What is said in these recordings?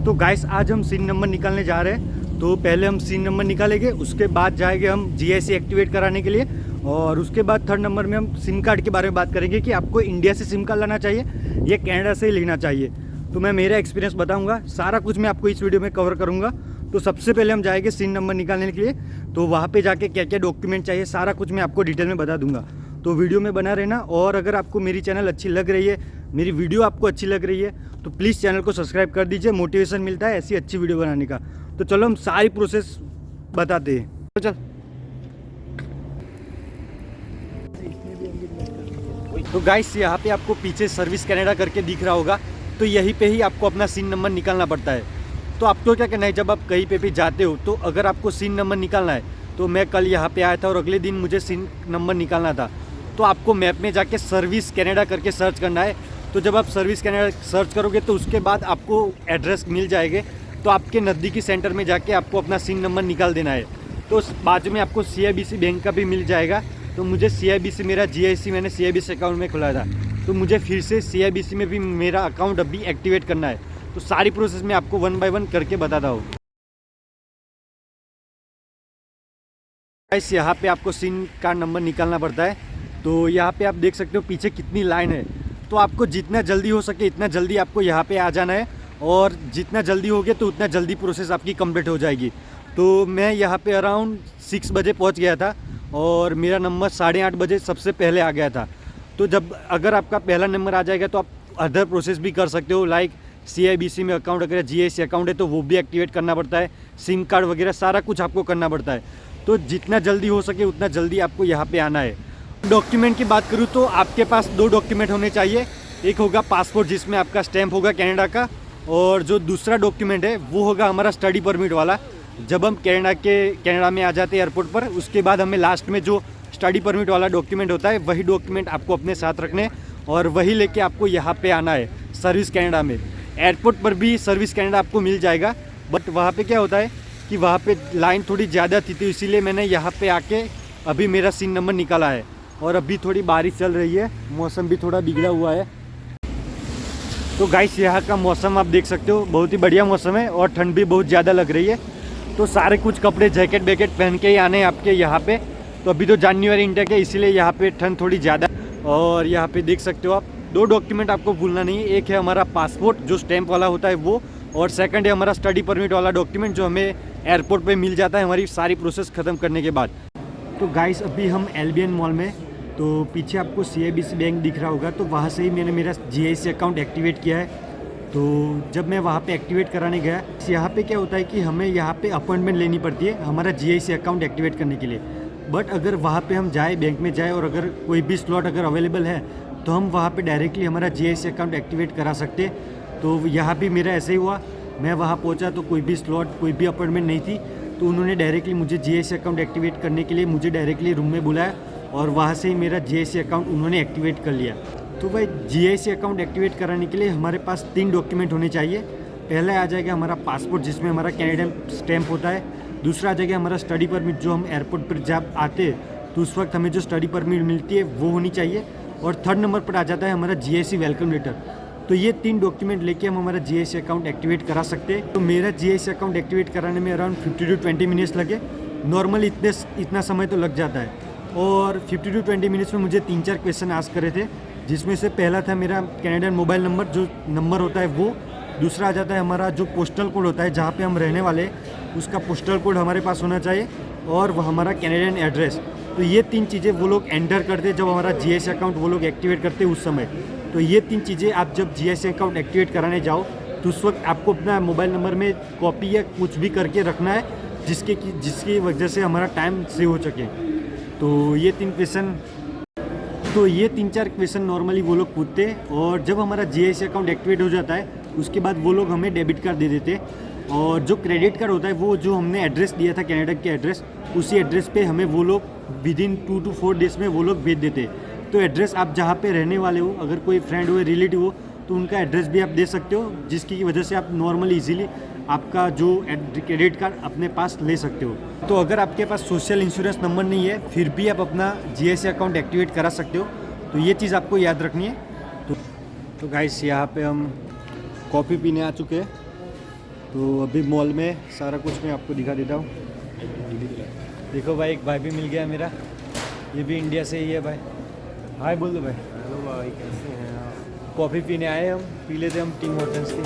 तो गाइस आज हम सिन नंबर निकालने जा रहे हैं। तो पहले हम सिन नंबर निकालेंगे, उसके बाद जाएंगे हम जीआईसी एक्टिवेट कराने के लिए, और उसके बाद थर्ड नंबर में हम सिम कार्ड के बारे में बात करेंगे कि आपको इंडिया से सिम कार्ड लाना चाहिए या कनाडा से ही लेना चाहिए। तो मैं मेरा एक्सपीरियंस बताऊंगा, सारा कुछ मैं आपको इस वीडियो में कवर करूंगा। तो सबसे पहले हम जाएंगे सिम नंबर निकालने के लिए, तो वहाँ पे जाके क्या क्या डॉक्यूमेंट चाहिए सारा कुछ मैं आपको डिटेल में बता दूंगा। तो वीडियो में बना रहना, और अगर आपको मेरी चैनल अच्छी लग रही है, मेरी वीडियो आपको अच्छी लग रही है, तो प्लीज़ चैनल को सब्सक्राइब कर दीजिए। मोटिवेशन मिलता है ऐसी अच्छी वीडियो बनाने का। तो चलो हम सारी प्रोसेस बताते हैं। तो चल, तो गाइस यहाँ पे आपको पीछे सर्विस कनाडा करके दिख रहा होगा, तो यहीं पे ही आपको अपना सिन नंबर निकालना पड़ता है। तो आपको क्या करना है, जब आप कहीं पे भी जाते हो तो अगर आपको सिन नंबर निकालना है, तो मैं कल यहाँ पे आया था और अगले दिन मुझे सिन नंबर निकालना था, तो आपको मैप में जाके सर्विस कनाडा करके सर्च करना है। तो जब आप सर्विस कनाडा सर्च करोगे तो उसके बाद आपको एड्रेस मिल जाएंगे, तो आपके नज़दीकी सेंटर में जाके आपको अपना सिन नंबर निकाल देना है। तो बाजू में आपको CIBC बैंक का भी मिल जाएगा। तो मुझे CIBC, मेरा GIC मैंने CIBC अकाउंट में खुला था, तो मुझे फिर से CIBC में भी मेरा अकाउंट अभी एक्टिवेट करना है। तो सारी प्रोसेस मैं आपको 1 बाय 1 करके बताता हूँ। यहाँ पे आपको सिम कार्ड नंबर निकालना पड़ता है। तो यहाँ पे आप देख सकते हो पीछे कितनी लाइन है। तो आपको जितना जल्दी हो सके इतना जल्दी आपको यहाँ पे आ जाना है, और जितना जल्दी हो गया तो उतना जल्दी प्रोसेस आपकी कंप्लीट हो जाएगी। तो मैं यहाँ पे अराउंड 6 बजे पहुँच गया था, और मेरा नंबर 8:30 बजे सबसे पहले आ गया था। तो जब अगर आपका पहला नंबर आ जाएगा तो आप अदर प्रोसेस भी कर सकते हो, लाइक CIBC में अकाउंट, अगर GIC अकाउंट है तो वो भी एक्टिवेट करना पड़ता है, सिम कार्ड वगैरह सारा कुछ आपको करना पड़ता है। तो जितना जल्दी हो सके उतना जल्दी आपको यहाँ पे आना है। डॉक्यूमेंट की बात करूँ तो आपके पास 2 डॉक्यूमेंट होने चाहिए। एक होगा पासपोर्ट जिसमें आपका स्टैंप होगा कनाडा का, और जो दूसरा डॉक्यूमेंट है वो होगा हमारा स्टडी परमिट वाला। जब हम कनाडा में आ जाते हैं एयरपोर्ट पर, उसके बाद हमें लास्ट में जो स्टडी परमिट वाला डॉक्यूमेंट होता है वही डॉक्यूमेंट आपको अपने साथ रखने, और वही लेके आपको यहाँ पे आना है सर्विस कनाडा में। एयरपोर्ट पर भी सर्विस कनाडा आपको मिल जाएगा, बट वहाँ पे क्या होता है कि वहाँ पे लाइन थोड़ी ज़्यादा थी, तो इसीलिए मैंने यहाँ पे आके अभी मेरा सिन नंबर निकाला है। और अभी थोड़ी बारिश चल रही है, मौसम भी थोड़ा बिगड़ा हुआ है। तो गाइस यहाँ का मौसम आप देख सकते हो, बहुत ही बढ़िया मौसम है, और ठंड भी बहुत ज़्यादा लग रही है। तो सारे कुछ कपड़े जैकेट वैकेट पहन के ही आने हैं आपके यहाँ पे। तो अभी तो जनवरी इंटेक है, इसीलिए यहाँ पे ठंड थोड़ी ज़्यादा। और यहाँ पे देख सकते हो आप 2 डॉक्यूमेंट आपको भूलना नहीं है। एक है हमारा पासपोर्ट जो स्टैंप वाला होता है वो, और सेकंड है हमारा स्टडी परमिट वाला डॉक्यूमेंट जो हमें एयरपोर्ट पे मिल जाता है हमारी सारी प्रोसेस ख़त्म करने के बाद। तो गाइस अभी हम LBN मॉल में, तो पीछे आपको CIBC बैंक दिख रहा होगा, तो वहाँ से ही मैंने मेरा GIC अकाउंट एक्टिवेट किया है। तो जब मैं वहाँ पे एक्टिवेट कराने गया, यहाँ पे क्या होता है कि हमें यहाँ पे अपॉइंटमेंट लेनी पड़ती है हमारा GIC अकाउंट एक्टिवेट करने के लिए। बट अगर वहाँ पे हम जाए, बैंक में जाए, और अगर कोई भी स्लॉट अगर अवेलेबल है तो हम वहाँ पे डायरेक्टली हमारा GIC अकाउंट एक्टिवेट करा सकते। तो यहाँ भी मेरा ऐसे ही हुआ, मैं वहाँ पहुँचा तो कोई भी स्लॉट, कोई भी अपॉइंटमेंट नहीं थी, तो उन्होंने डायरेक्टली मुझे GIC अकाउंट एक्टिवेट करने के लिए मुझे डायरेक्टली रूम में बुलाया, और वहाँ से ही मेरा GIC अकाउंट उन्होंने एक्टिवेट कर लिया। तो भाई GIC अकाउंट एक्टिवेट कराने के लिए हमारे पास 3 डॉक्यूमेंट होने चाहिए। पहला आ जाएगा हमारा पासपोर्ट जिसमें हमारा कैनेडियन स्टैंप होता है। दूसरा आ जाएगा हमारा स्टडी परमिट, जो हम एयरपोर्ट पर जब आते तो उस वक्त हमें जो स्टडी परमिट मिलती है वो होनी चाहिए। और थर्ड नंबर पर आ जाता है हमारा GIC वेलकम लेटर। तो ये 3 डॉक्यूमेंट लेके हम हमारा GIC अकाउंट एक्टिवेट करा सकते हैं। तो मेरा GIC अकाउंट एक्टिवेट कराने में अराउंड 50 to 20 मिनट्स लगे। नॉर्मली इतना समय तो लग जाता है। और 50 to 20 मिनट्स में मुझे 3-4 क्वेश्चन आस्क करे थे, जिसमें से पहला था मेरा कैनेडियन मोबाइल नंबर, जो नंबर होता है वो। दूसरा आ जाता है हमारा जो पोस्टल कोड होता है जहाँ पे हम रहने वाले हैं, उसका पोस्टल कोड हमारे पास होना चाहिए, और वह हमारा कैनेडियन एड्रेस। तो ये 3 चीज़ें वो लोग एंटर करते जब हमारा GIC अकाउंट वो लोग एक्टिवेट करते उस समय। तो ये 3 चीज़ें आप जब GIC अकाउंट एक्टिवेट कराने जाओ तो उस वक्त आपको अपना मोबाइल नंबर में कॉपी या कुछ भी करके रखना है, जिसकी वजह से हमारा टाइम सेव हो सके। तो ये 3-4 क्वेश्चन नॉर्मली वो लोग पूछते हैं, और जब हमारा GIC अकाउंट एक्टिवेट हो जाता है उसके बाद वो लोग हमें डेबिट कार्ड दे देते हैं। और जो क्रेडिट कार्ड होता है वो जो हमने एड्रेस दिया था कनाडा के एड्रेस, उसी एड्रेस पे हमें वो लोग विदिन 2 to 4 डेज़ में वो लोग भेज देते हैं। तो एड्रेस आप जहाँ पे रहने वाले हो, अगर कोई फ्रेंड हो, रिलेटिव हो, तो उनका एड्रेस भी आप दे सकते हो, जिसकी वजह से आप नॉर्मली इजीली आपका जो क्रेडिट कार्ड अपने पास ले सकते हो। तो अगर आपके पास सोशल इंश्योरेंस नंबर नहीं है फिर भी आप अपना GIC अकाउंट एक्टिवेट करा सकते हो। तो ये चीज़ आपको याद रखनी है। तो गाइस यहाँ पे हम कॉफ़ी पीने आ चुके हैं। तो अभी मॉल में सारा कुछ मैं आपको दिखा देता हूँ। देखो भाई, एक भाई भी मिल गया मेरा, ये भी इंडिया से ही है भाई। हाय बोल दो भाई। हेलो भाई, कैसे हैं आप? कॉफ़ी पीने आए हम, पी लेते हम टीम हॉर्टन्स की।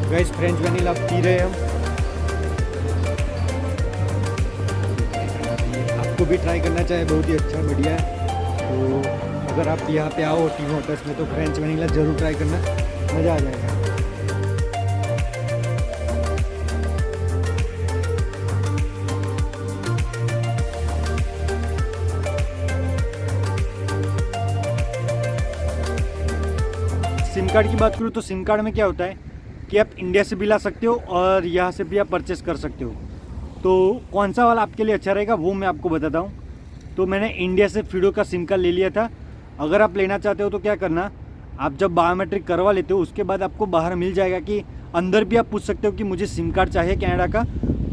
गाइस फ्रेंच वनीला पी रहे हैं हम, आपको भी ट्राई करना चाहे बहुत ही अच्छा बढ़िया है। तो अगर आप यहाँ पे आओ टीम हॉर्टन्स में तो फ्रेंच वनीला ज़रूर ट्राई करना, मज़ा आ जाएगा। सिम कार्ड की बात करूँ तो सिम कार्ड में क्या होता है कि आप इंडिया से भी ला सकते हो और यहाँ से भी आप परचेस कर सकते हो। तो कौन सा वाला आपके लिए अच्छा रहेगा वो मैं आपको बताता हूँ। तो मैंने इंडिया से फिडो का सिम कार्ड ले लिया था। अगर आप लेना चाहते हो तो क्या करना, आप जब बायोमेट्रिक करवा लेते हो उसके बाद आपको बाहर मिल जाएगा कि अंदर भी आप पूछ सकते हो कि मुझे सिम कार्ड चाहिए कनाडा का,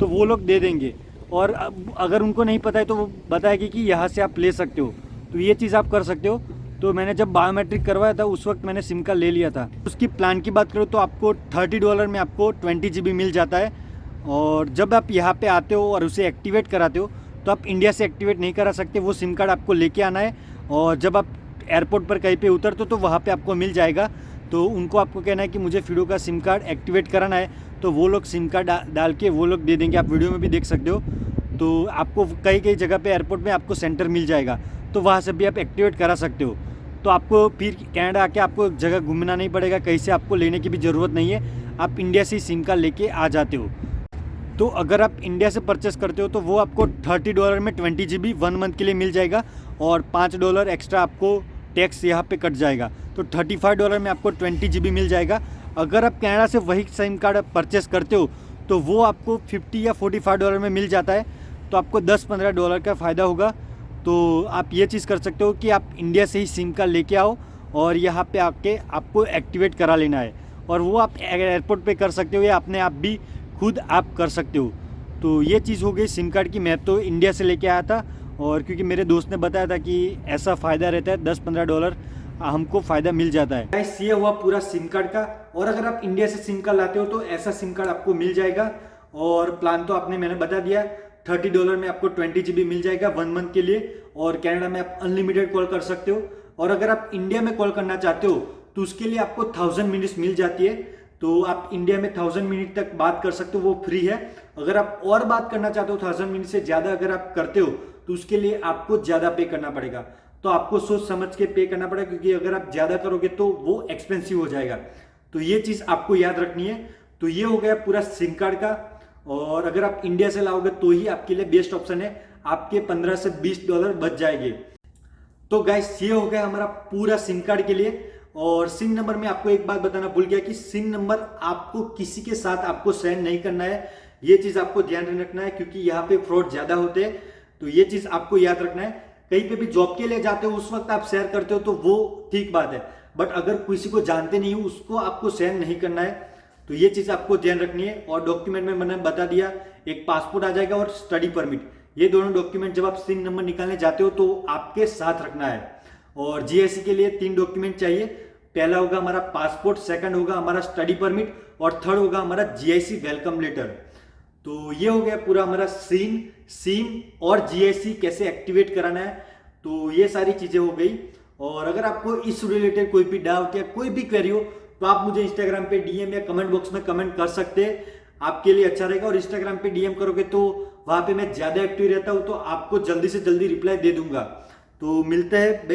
तो वो लोग दे देंगे। और अगर उनको नहीं पता है तो वो बताएगी कि यहाँ से आप ले सकते हो। तो ये चीज़ आप कर सकते हो। तो मैंने जब बायोमेट्रिक करवाया था उस वक्त मैंने सिम कार्ड ले लिया था। उसकी प्लान की बात करूँ तो आपको $30 में आपको 20 GB मिल जाता है। और जब आप यहाँ पे आते हो और उसे एक्टिवेट कराते हो तो आप इंडिया से एक्टिवेट नहीं करा सकते, वो सिम कार्ड आपको लेके आना है। और जब आप एयरपोर्ट पर कहीं पे उतरते हो तो वहाँ पे आपको मिल जाएगा। तो उनको आपको कहना है कि मुझे फिडो का सिम कार्ड एक्टिवेट कराना है, तो वो लोग सिम कार्ड डाल के वो लोग दे देंगे। आप वीडियो में भी देख सकते हो। तो आपको कई कई जगह पे एयरपोर्ट में आपको सेंटर मिल जाएगा, तो वहाँ से भी आप एक्टिवेट करा सकते हो। तो आपको फिर कनाडा आके आपको जगह घूमना नहीं पड़ेगा, कहीं से आपको लेने की भी ज़रूरत नहीं है, आप इंडिया से ही सिम कार्ड लेके आ जाते हो। तो अगर आप इंडिया से परचेस करते हो तो वो आपको $30 में 20 GB 1 मंथ के लिए मिल जाएगा और $5 एक्स्ट्रा आपको टैक्स यहाँ पे कट जाएगा। तो $35 में आपको 20 GB मिल जाएगा। अगर आप कनाडा से वही सिम कार्ड परचेस करते हो तो वो आपको $50 या $45 में मिल जाता है। तो आपको $10-15 का फ़ायदा होगा। तो आप ये चीज़ कर सकते हो कि आप इंडिया से ही सिम कार्ड लेके आओ और यहाँ पे आके आपको एक्टिवेट करा लेना है। और वो आप एयरपोर्ट पे कर सकते हो या अपने आप भी खुद आप कर सकते हो। तो ये चीज़ हो गई सिम कार्ड की। मैं तो इंडिया से लेके आया था और क्योंकि मेरे दोस्त ने बताया था कि ऐसा फ़ायदा रहता है, $10-15 हमको फ़ायदा मिल जाता है। गाइस ये हुआ पूरा सिम कार्ड का। और अगर आप इंडिया से सिम कार्ड लाते हो तो ऐसा सिम कार्ड आपको मिल जाएगा। और प्लान तो मैंने बता दिया, $30 में आपको 20 GB मिल जाएगा 1 मंथ के लिए। और कनाडा में आप अनलिमिटेड कॉल कर सकते हो। और अगर आप इंडिया में कॉल करना चाहते हो तो उसके लिए आपको 1000 मिनट्स मिल जाती है। तो आप इंडिया में 1000 मिनट तक बात कर सकते हो, वो फ्री है। अगर आप और बात करना चाहते हो 1000 मिनट से ज़्यादा अगर आप करते हो तो उसके लिए आपको ज़्यादा पे करना पड़ेगा। तो आपको सोच समझ के पे करना पड़ेगा, क्योंकि अगर आप ज़्यादा करोगे तो वो एक्सपेंसिव हो जाएगा। तो ये चीज़ आपको याद रखनी है। तो ये हो गया पूरा सिम कार्ड का। और अगर आप इंडिया से लाओगे तो ही आपके लिए बेस्ट ऑप्शन है, आपके $15 से $20 बच जाएंगे। तो गाइस ये हो गया हमारा पूरा सिम कार्ड के लिए। और सिम नंबर में आपको एक बात बताना भूल गया कि सिम नंबर आपको किसी के साथ आपको शेयर नहीं करना है। ये चीज़ आपको ध्यान रखना है, क्योंकि यहाँ पे फ्रॉड ज़्यादा होते हैं। तो ये चीज़ आपको याद रखना है। कहीं पे भी जॉब के लिए जाते हो उस वक्त आप शेयर करते हो तो वो ठीक बात है, बट अगर किसी को जानते नहीं हो उसको आपको शेयर नहीं करना है। तो ये चीज़ आपको ध्यान रखनी है। और डॉक्यूमेंट में मैंने बता दिया, एक पासपोर्ट आ जाएगा और स्टडी परमिट, ये दोनों डॉक्यूमेंट जब आप सिम नंबर निकालने जाते हो तो आपके साथ रखना है। और जीआईसी के लिए 3 डॉक्यूमेंट चाहिए। पहला होगा हमारा पासपोर्ट, सेकंड होगा हमारा स्टडी परमिट और थर्ड होगा हमारा जीआईसी वेलकम लेटर। तो ये हो गया पूरा हमारा सिम और जीआईसी कैसे एक्टिवेट कराना है। तो ये सारी चीज़ें हो गई। और अगर आपको इस रिलेटेड कोई भी डाउट या कोई भी क्वेरी हो तो आप मुझे इंस्टाग्राम पे डीएम या कमेंट बॉक्स में कमेंट कर सकते हैं, आपके लिए अच्छा रहेगा। और इंस्टाग्राम पे डीएम करोगे तो वहाँ पे मैं ज़्यादा एक्टिव रहता हूँ, तो आपको जल्दी से जल्दी रिप्लाई दे दूंगा। तो मिलते हैं।